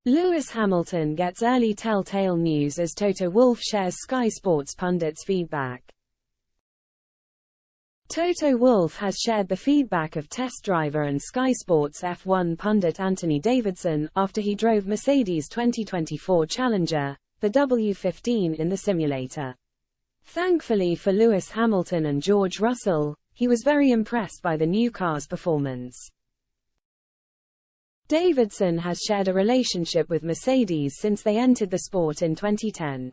Lewis Hamilton gets early telltale news as Toto Wolff shares Sky Sports pundits' feedback. Toto Wolff has shared the feedback of test driver and Sky Sports F1 pundit Anthony Davidson after he drove Mercedes' 2024 Challenger, the W15, in the simulator. Thankfully for Lewis Hamilton and George Russell, he was very impressed by the new car's performance. Davidson has shared a relationship with Mercedes since they entered the sport in 2010.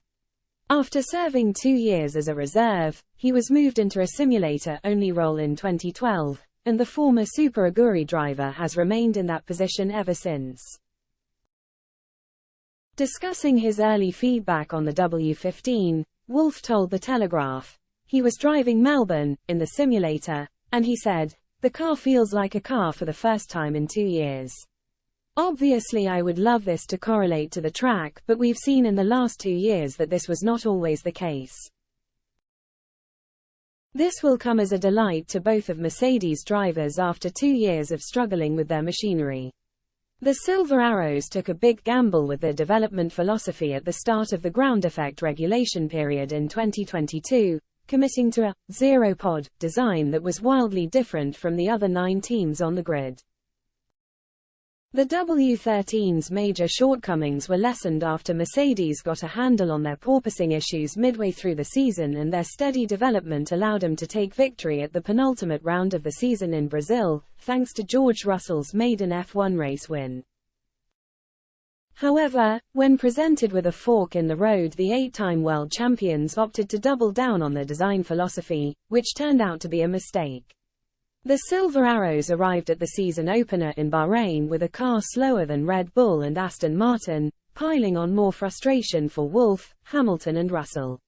After serving 2 years as a reserve, he was moved into a simulator-only role in 2012, and the former Super Aguri driver has remained in that position ever since. Discussing his early feedback on the W15, Wolff told The Telegraph, "He was driving Melbourne, in the simulator, and he said, 'The car feels like a car for the first time in 2 years. Obviously I would love this to correlate to the track, but we've seen in the last 2 years that this was not always the case. This will come as a delight to both of Mercedes drivers after 2 years of struggling with their machinery.' The Silver Arrows took a big gamble with their development philosophy at the start of the ground effect regulation period in 2022, committing to a zero-pod design that was wildly different from the other 9 teams on the grid. The W13's major shortcomings were lessened after Mercedes got a handle on their porpoising issues midway through the season, and their steady development allowed them to take victory at the penultimate round of the season in Brazil, thanks to George Russell's maiden F1 race win. However, when presented with a fork in the road, the 8-time world champions opted to double down on their design philosophy, which turned out to be a mistake. The Silver Arrows arrived at the season opener in Bahrain with a car slower than Red Bull and Aston Martin, piling on more frustration for Wolff, Hamilton and Russell.